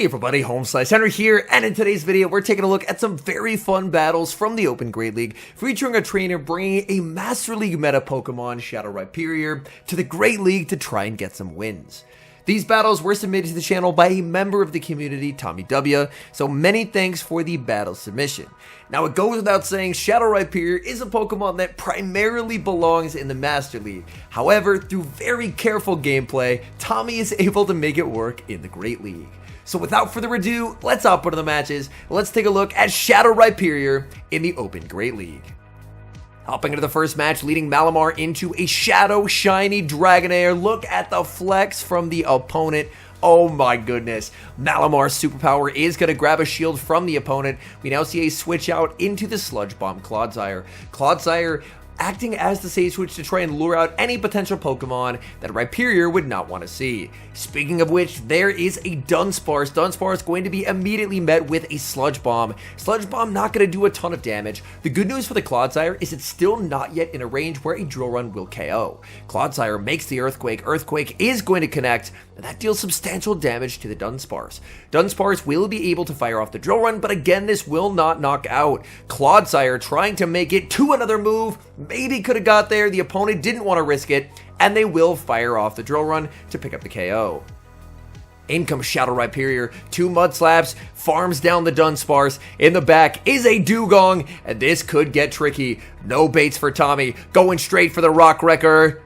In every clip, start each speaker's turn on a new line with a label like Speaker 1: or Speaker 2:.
Speaker 1: Hey everybody, HomeSliceHenry here, and in today's video we're taking a look at some very fun battles from the Open Great League, featuring a trainer bringing a Master League meta Pokemon, Shadow Rhyperior, to the Great League to try and get some wins. These battles were submitted to the channel by a member of the community, Tommy W, so many thanks for the battle submission. Now it goes without saying, Shadow Rhyperior is a Pokemon that primarily belongs in the Master League. However, through very careful gameplay, Tommy is able to make it work in the Great League. So without further ado, let's hop into the matches. Let's take a look at Shadow Rhyperior in the Open Great League. Hopping into the first match, leading Malamar into a Shadow Shiny Dragonair. Look at the flex from the opponent. Oh my goodness. Malamar's superpower is going to grab a shield from the opponent. We now see a switch out into the Sludge Bomb Clodsire. Clodsire acting as the save switch to try and lure out any potential Pokemon that Rhyperior would not want to see. Speaking of which, there is a Dunsparce. Dunsparce going to be immediately met with a Sludge Bomb. Sludge Bomb not going to do a ton of damage. The good news for the Clodsire is it's still not yet in a range where a Drill Run will KO. Clodsire makes the Earthquake. Earthquake is going to connect, and that deals substantial damage to the Dunsparce. Dunsparce will be able to fire off the Drill Run, but again, this will not knock out. Clodsire trying to make it to another move. Maybe could have got there. The opponent didn't want to risk it, and they will fire off the Drill Run to pick up the KO. In comes Shadow Rhyperior, 2 Mud Slaps, farms down the Dunsparce. In the back is a Dugong, and this could get tricky. No baits for Tommy, going straight for the Rock Wrecker.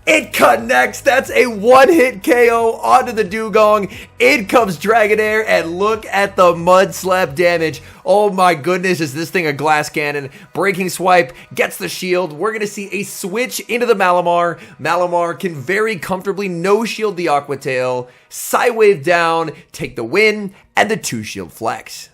Speaker 1: It connects. That's a one-hit KO onto the Dugong. In comes Dragonair, and look at the Mud Slap damage. Oh my goodness, is this thing a glass cannon? Breaking Swipe gets the shield. We're going to see a switch into the Malamar. Malamar can very comfortably no-shield the Aqua Tail, Psywave down, take the win, and the 2-shield flex.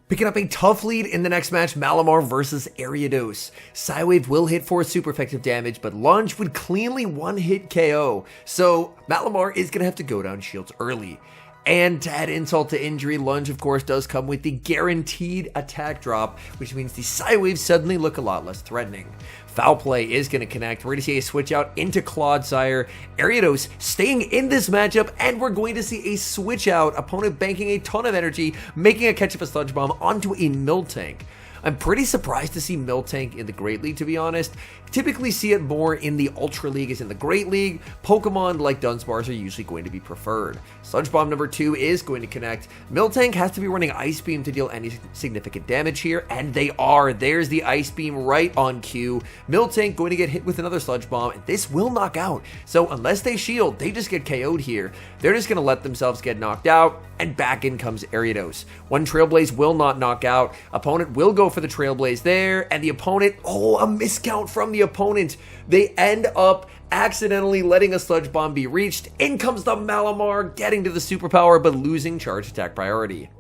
Speaker 1: Picking up a tough lead in the next match, Malamar versus Ariados. Psywave will hit for super effective damage, but Lunge would cleanly one-hit KO. So Malamar is going to have to go down shields early. And to add insult to injury, Lunge of course does come with the guaranteed attack drop, which means the Psywaves suddenly look a lot less threatening. Foul Play is going to connect. We're going to see a switch out into Clodsire. Ariados staying in this matchup, and we're going to see a switch out. Opponent banking a ton of energy, making a catch of a Sludge Bomb onto a Miltank. I'm pretty surprised to see Miltank in the Great League, to be honest. Typically see it more in the Ultra League as in the Great League. Pokemon like Dunsparce are usually going to be preferred. Sludge Bomb number 2 is going to connect. Miltank has to be running Ice Beam to deal any significant damage here, and they are. There's the Ice Beam right on cue. Miltank going to get hit with another Sludge Bomb, and this will knock out. So unless they shield, they just get KO'd here. They're just going to let themselves get knocked out, and back in comes Ariados. One Trailblaze will not knock out. Opponent will go for the Trailblaze there, and the opponent, a miscount from the opponent. They end up accidentally letting a Sludge Bomb be reached. In comes the Malamar, getting to the superpower, but losing charge attack priority.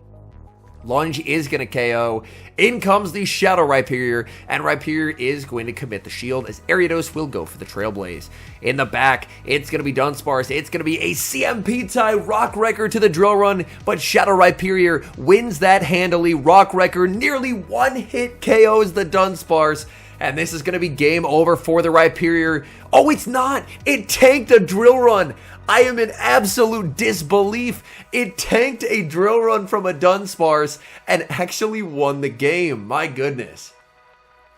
Speaker 1: Lunge is going to KO. In comes the Shadow Rhyperior, and Rhyperior is going to commit the shield as Ariados will go for the Trailblaze. In the back, it's going to be Dunsparce. It's going to be a CMP tie Rock Wrecker to the Drill Run, but Shadow Rhyperior wins that handily. Rock Wrecker nearly one-hit KOs the Dunsparce, and this is going to be game over for the Rhyperior. Oh, it's not! It tanked a Drill Run! I am in absolute disbelief. It tanked a Drill Run from a Dunsparce and actually won the game. My goodness.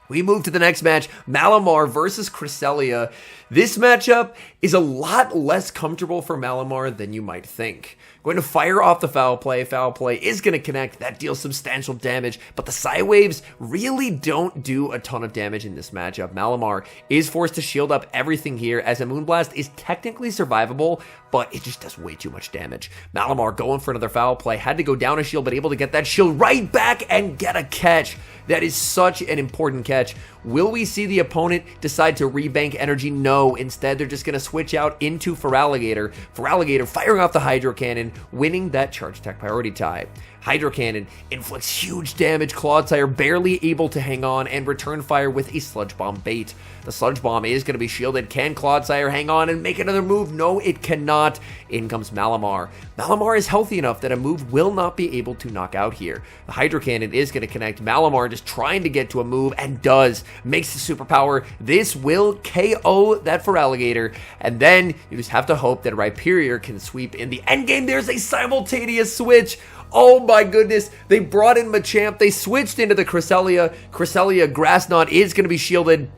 Speaker 1: We move to the next match, Malamar versus Cresselia. This matchup is a lot less comfortable for Malamar than you might think. Going to fire off the Foul Play. Foul Play is going to connect. That deals substantial damage, but the Psywaves really don't do a ton of damage in this matchup. Malamar is forced to shield up everything here, as a Moonblast is technically survivable, but it just does way too much damage. Malamar going for another Foul Play. Had to go down a shield, but able to get that shield right back and get a catch. That is such an important catch. Will we see the opponent decide to rebank energy? No. Instead, they're just going to switch out into Feraligatr. Feraligatr firing off the Hydro Cannon, winning that charge attack priority tie. Hydro Cannon inflicts huge damage. Clodsire barely able to hang on and return fire with a Sludge Bomb bait. The Sludge Bomb is going to be shielded. Can Clodsire hang on and make another move? No, it cannot. In comes Malamar. Malamar is healthy enough that a move will not be able to knock out here. The Hydro Cannon is going to connect. Malamar just trying to get to a move and does. makes the superpower. This will KO that Feraligatr, and then you just have to hope that Rhyperior can sweep in the endgame. There's a simultaneous switch. Oh my goodness, they brought in Machamp, they switched into the Cresselia. Cresselia Grass Knot is going to be shielded,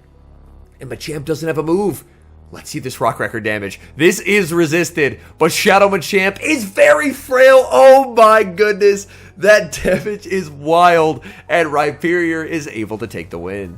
Speaker 1: and Machamp doesn't have a move. Let's see this Rock Wrecker damage. This is resisted, but Shadow Machamp is very frail. Oh my goodness, that damage is wild, and Rhyperior is able to take the win.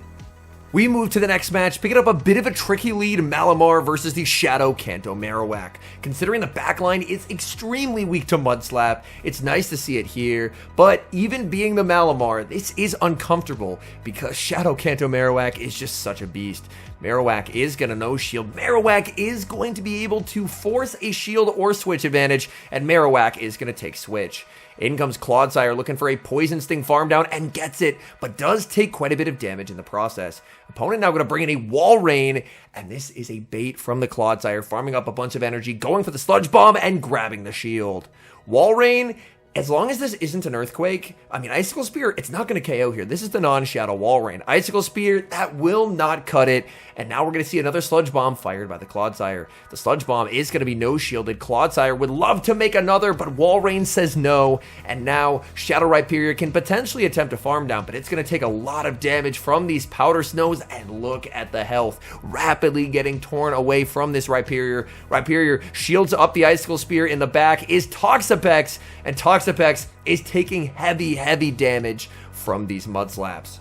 Speaker 1: We move to the next match, picking up a bit of a tricky lead, Malamar versus the Shadow Kanto Marowak. Considering the backline is extremely weak to Mud Slap, it's nice to see it here, but even being the Malamar, this is uncomfortable because Shadow Kanto Marowak is just such a beast. Marowak is going to no-shield. Marowak is going to be able to force a shield or switch advantage, and Marowak is going to take switch. In comes Clodsire looking for a Poison Sting farm down and gets it, but does take quite a bit of damage in the process. Opponent now going to bring in a Wall Rain, and this is a bait from the Clodsire, farming up a bunch of energy, going for the Sludge Bomb and grabbing the shield. Wall Rain, as long as this isn't an Earthquake, I mean, Icicle Spear, it's not going to KO here. This is the non-Shadow Wall Rain. Icicle Spear, that will not cut it. And now we're going to see another Sludge Bomb fired by the Clodsire. The Sludge Bomb is going to be no-shielded. Clodsire would love to make another, but Wall Rain says no. And now Shadow Rhyperior can potentially attempt a farm down, but it's going to take a lot of damage from these Powder Snows. And look at the health rapidly getting torn away from this Rhyperior. Rhyperior shields up the Icicle Spear. In the back is Toxapex, and Toxapex is taking heavy damage from these Mud Slaps.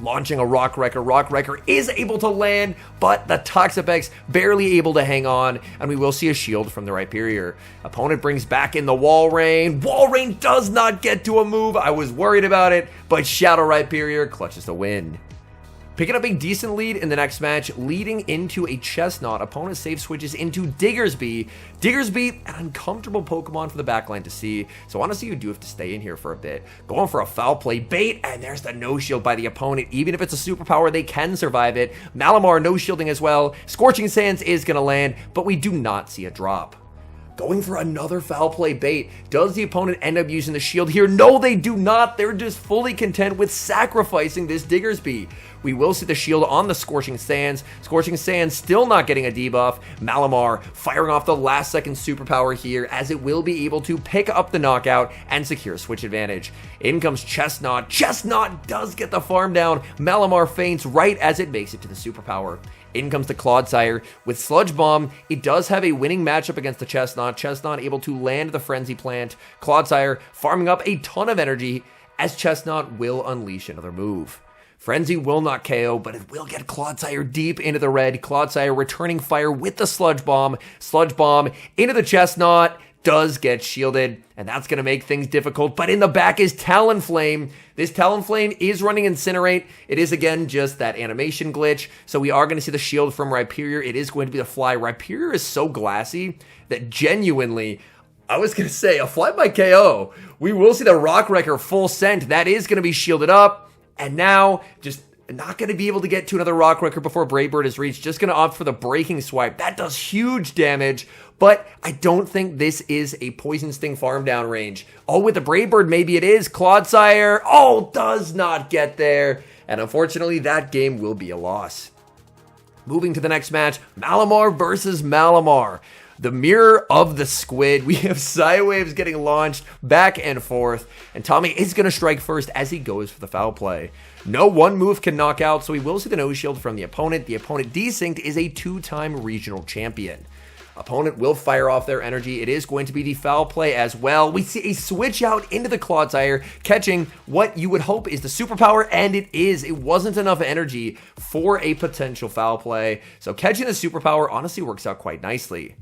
Speaker 1: Launching a Rock Wrecker. Rock Wrecker is able to land, but the Toxapex barely able to hang on, and we will see a shield from the Rhyperior. Opponent brings back in the Wall Rain. Wall Rain does not get to a move. I was worried about it, but Shadow Rhyperior clutches the win. Picking up a decent lead in the next match, leading into a Chestnut. Opponent save switches into Diggersby. Diggersby, an uncomfortable Pokemon for the backline to see, so honestly you do have to stay in here for a bit. Going for a foul play bait, and there's the no-shield by the opponent. Even if it's a superpower, they can survive it. Malamar no-shielding as well. Scorching Sands is going to land, but we do not see a drop. Going for another foul play bait. Does the opponent end up using the shield here? No, they do not. They're just fully content with sacrificing this Diggersby. We will see the shield on the Scorching Sands. Scorching Sands still not getting a debuff. Malamar firing off the last second superpower here, as it will be able to pick up the knockout and secure switch advantage. In comes Chestnut. Chestnut does get the farm down. Malamar faints right as it makes it to the superpower. In comes the Clodsire with Sludge Bomb. It does have a winning matchup against the Chestnut. Chestnut able to land the Frenzy Plant. Clodsire farming up a ton of energy, as Chestnut will unleash another move. Frenzy will not KO, but it will get Clodsire deep into the red. Clodsire returning fire with the Sludge Bomb. Sludge Bomb into the Chestnut. Does get shielded, and that's going to make things difficult, but in the back is Talonflame. This Talonflame is running Incinerate. It is, again, just that animation glitch, so we are going to see the shield from Rhyperior. It is going to be the fly. Rhyperior is so glassy that genuinely, I was going to say, a fly by KO. We will see the Rock Wrecker full sent. That is going to be shielded up, and now just not going to be able to get to another Rock Wrecker before Brave Bird is reached. Just going to opt for the Breaking Swipe. That does huge damage, but I don't think this is a Poison Sting farm down range. Oh, with the Brave Bird, maybe it is. Clodsire, does not get there. And unfortunately, that game will be a loss. Moving to the next match, Malamar versus Malamar. The Mirror of the Squid. We have Psywaves getting launched back and forth, and Tommy is going to strike first as he goes for the foul play. No one move can knock out, so we will see the no-shield from the opponent. The opponent Desynced is a two-time regional champion. Opponent will fire off their energy. It is going to be the foul play as well. We see a switch out into the Clodsire, catching what you would hope is the superpower, and it is. It wasn't enough energy for a potential foul play, so catching the superpower honestly works out quite nicely.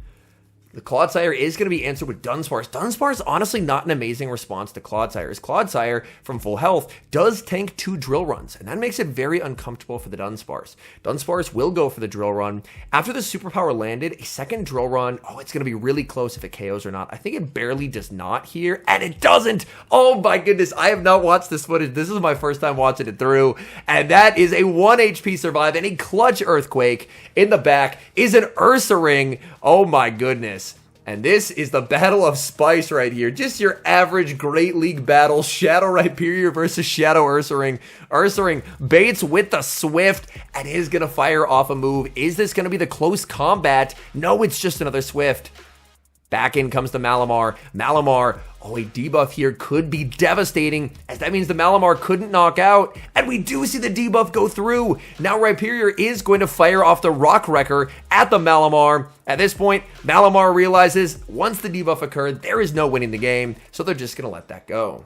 Speaker 1: The Clodsire is going to be answered with Dunsparce. Dunsparce, honestly, not an amazing response to Clodsire. As Clodsire, from full health, does tank 2 drill runs, and that makes it very uncomfortable for the Dunsparce. Dunsparce will go for the drill run. After the superpower landed, a second drill run, it's going to be really close if it KOs or not. I think it barely does not here, and it doesn't! Oh my goodness, I have not watched this footage. This is my first time watching it through, and that is a 1 HP survive, and a clutch Earthquake in the back is an Ursaring. Oh my goodness. And this is the Battle of Spice right here. Just your average Great League battle. Shadow Rhyperior versus Shadow Ursaring. Ursaring baits with the Swift and is going to fire off a move. Is this going to be the close combat? No, it's just another Swift. Back in comes the Malamar. Malamar, oh, a debuff here could be devastating, as that means the Malamar couldn't knock out, and we do see the debuff go through. Now Rhyperior is going to fire off the Rock Wrecker at the Malamar. At this point, Malamar realizes once the debuff occurred, there is no winning the game, so they're just going to let that go.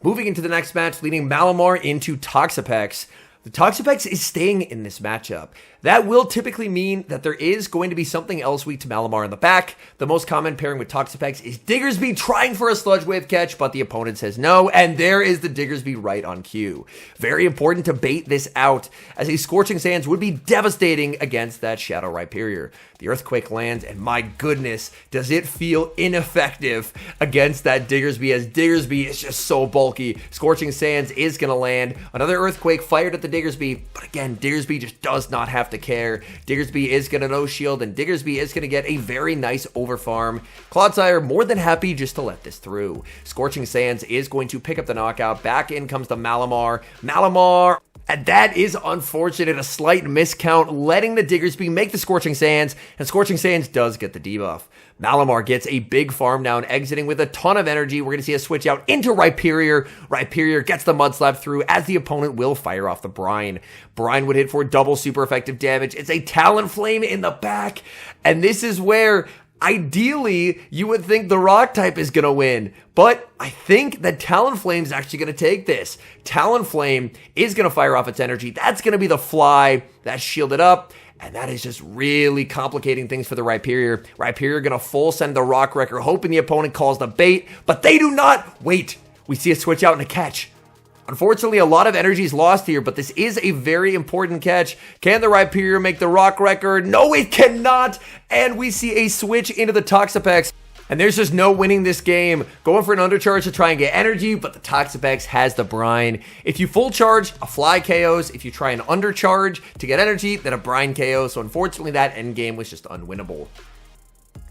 Speaker 1: Moving into the next match, leading Malamar into Toxapex. The Toxapex is staying in this matchup. That will typically mean that there is going to be something else weak to Malamar in the back. The most common pairing with Toxapex is Diggersby trying for a Sludge Wave catch, but the opponent says no, and there is the Diggersby right on cue. Very important to bait this out, as a Scorching Sands would be devastating against that Shadow Rhyperior. The Earthquake lands, and my goodness, does it feel ineffective against that Diggersby, as Diggersby is just so bulky. Scorching Sands is going to land. Another Earthquake fired at the Diggersby, but again, Diggersby just does not have to care. Diggersby is going to no shield, and Diggersby is going to get a very nice overfarm. Clodsire more than happy just to let this through. Scorching Sands is going to pick up the knockout. Back in comes the Malamar. Malamar, and that is unfortunate, a slight miscount, letting the Diggersby make the Scorching Sands, and Scorching Sands does get the debuff. Malamar gets a big farm down, exiting with a ton of energy. We're going to see a switch out into Rhyperior. Rhyperior gets the Mud Slap through, as the opponent will fire off the Brine. Brine would hit for double super effective damage. It's a Talonflame in the back, and this is where ideally you would think the Rock type is going to win, but I think that Talonflame is actually going to take this. Talonflame is going to fire off its energy. That's going to be the Fly. That's shielded up. And that is just really complicating things for the Rhyperior. Rhyperior going to full send the Rock Wrecker, hoping the opponent calls the bait, but they do not. Wait, we see a switch out and a catch. Unfortunately, a lot of energy is lost here, but this is a very important catch. Can the Rhyperior make the Rock Wrecker? No, it cannot. And we see a switch into the Toxapex. And there's just no winning this game. Going for an undercharge to try and get energy, but the Toxapex has the Brine. If you full charge, a Fly KOs. If you try an undercharge to get energy, then a Brine KO. So unfortunately, that endgame was just unwinnable.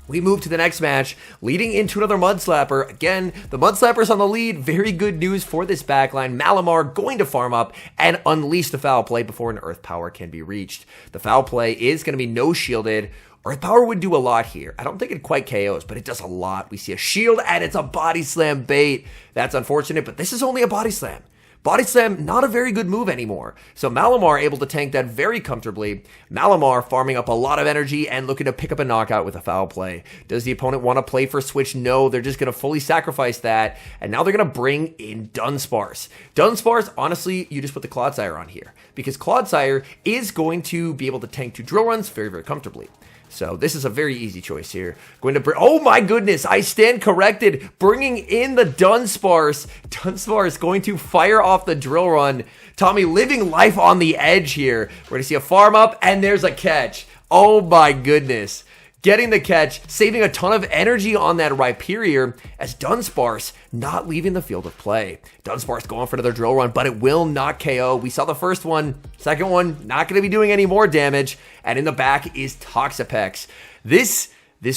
Speaker 1: We move to the next match, leading into another Mud Slapper. Again, the Mud Slapper's on the lead. Very good news for this backline. Malamar going to farm up and unleash the Foul Play before an Earth Power can be reached. The Foul Play is going to be no shielded. Earth Power would do a lot here. I don't think it quite KOs, but it does a lot. We see a shield, and it's a Body Slam bait. That's unfortunate, but this is only a Body Slam. Body Slam, not a very good move anymore. So Malamar able to tank that very comfortably. Malamar farming up a lot of energy and looking to pick up a knockout with a Foul Play. Does the opponent want to play for switch? No, they're just going to fully sacrifice that. And now they're going to bring in Dunsparce. Dunsparce, honestly, you just put the Clodsire on here, because Clodsire is going to be able to tank 2 drill runs very, very comfortably. So this is a very easy choice here. Going to bring, oh my goodness, I stand corrected. Bringing in the Dunsparce. Dunsparce going to fire off the drill run. Tommy living life on the edge here. We're going to see a farm up, and there's a catch. Oh my goodness. Getting the catch, saving a ton of energy on that Rhyperior, as Dunsparce not leaving the field of play. Dunsparce going for another drill run, but it will not KO. We saw the first one. Second one, not going to be doing any more damage. And in the back is Toxapex. This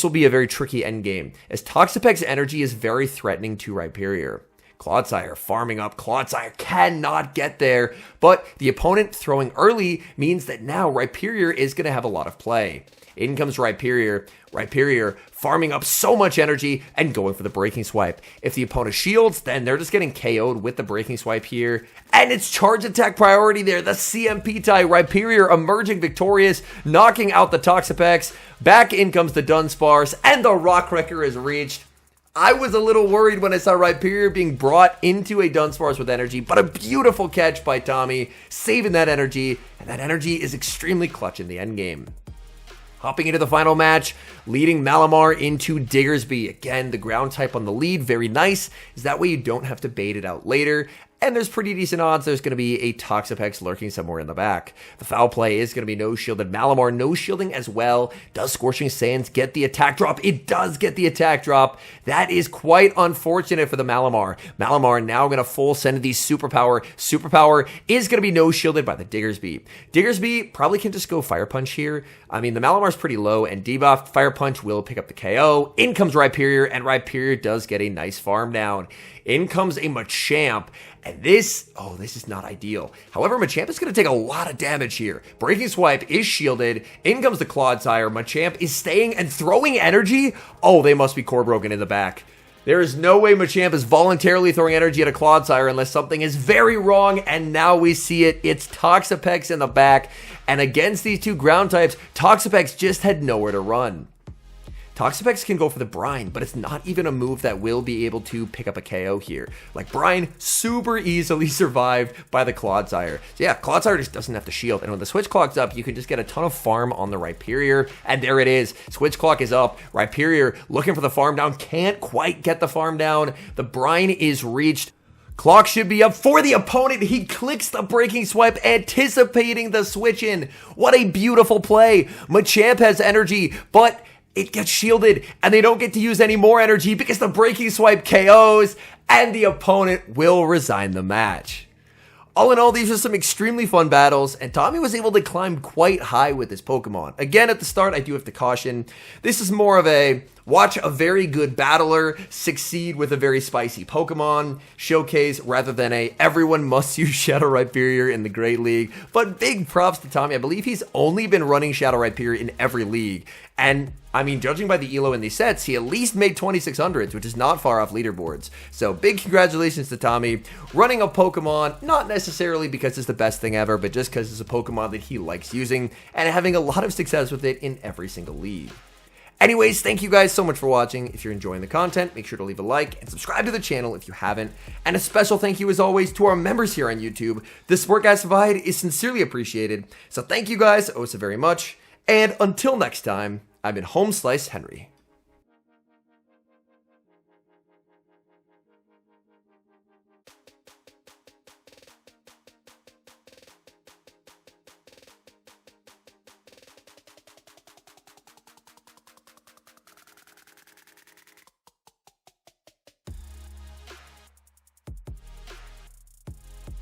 Speaker 1: will be a very tricky endgame, as Toxapex's energy is very threatening to Rhyperior. Clodsire farming up. Clodsire cannot get there, but the opponent throwing early means that now Rhyperior is going to have a lot of play. In comes Rhyperior. Rhyperior farming up so much energy and going for the Breaking Swipe. If the opponent shields, then they're just getting KO'd with the Breaking Swipe here. And it's charge attack priority there. The CMP tie. Rhyperior emerging victorious, knocking out the Toxapex. Back in comes the Dunsparce, and the Rock Wrecker is reached. I was a little worried when I saw Rhyperior being brought into a Dunsparce with energy, but a beautiful catch by Tommy, saving that energy, and that energy is extremely clutch in the endgame. Hopping into the final match, leading Malamar into Diggersby. Again, the ground type on the lead, very nice, is that way you don't have to bait it out later. and there's pretty decent odds there's going to be a Toxapex lurking somewhere in the back. The foul play is going to be no shielded Malamar, no shielding as well. Does Scorching Sands get the attack drop? It does get the attack drop. That is quite unfortunate for the Malamar. Malamar now going to full send these Superpower. Superpower is going to be no shielded by the Diggersby. Diggersby probably can just go Fire Punch here. I mean, the Malamar's pretty low and debuffed. Fire Punch will pick up the KO. In comes Rhyperior, and Rhyperior does get a nice farm down. In comes a Machamp, and this is not ideal. However, Machamp is going to take a lot of damage here. Breaking Swipe is shielded. In comes the Clodsire. Machamp is staying and throwing energy. Oh, they must be core broken in the back. There is no way Machamp is voluntarily throwing energy at a Clodsire unless something is very wrong, and now we see it. It's Toxapex in the back, and against these two ground types, Toxapex just had nowhere to run. Toxapex can go for the Brine, but it's not even a move that will be able to pick up a KO here. Like, Brine super easily survived by the Clodsire. So yeah, Clodsire just doesn't have to shield, and when the switch clock's up, you can just get a ton of farm on the Rhyperior, and there it is. Switch clock is up. Rhyperior looking for the farm down, can't quite get the farm down. The Brine is reached. Clock should be up for the opponent. He clicks the Breaking Swipe, anticipating the switch in. What a beautiful play. Machamp has energy, but it gets shielded, and they don't get to use any more energy because the Breaking Swipe KOs, and the opponent will resign the match. All in all, these are some extremely fun battles, and Tommy was able to climb quite high with this Pokemon. Again, at the start, I do have to caution, this is more of a watch a very good battler succeed with a very spicy Pokemon showcase rather than a everyone must use Shadow Rhyperior in the Great League. But big props to Tommy. I believe he's only been running Shadow Rhyperior in every league. And I mean, judging by the elo in these sets, he at least made 2600s, which is not far off leaderboards. So big congratulations to Tommy. Running a Pokemon, not necessarily because it's the best thing ever, but just because it's a Pokemon that he likes using and having a lot of success with it in every single league. Anyways, thank you guys so much for watching. If you're enjoying the content, make sure to leave a like and subscribe to the channel if you haven't. And a special thank you as always to our members here on YouTube. The support guys provide is sincerely appreciated. So thank you guys oh so very much. And until next time, I've been HomeSliceHenry.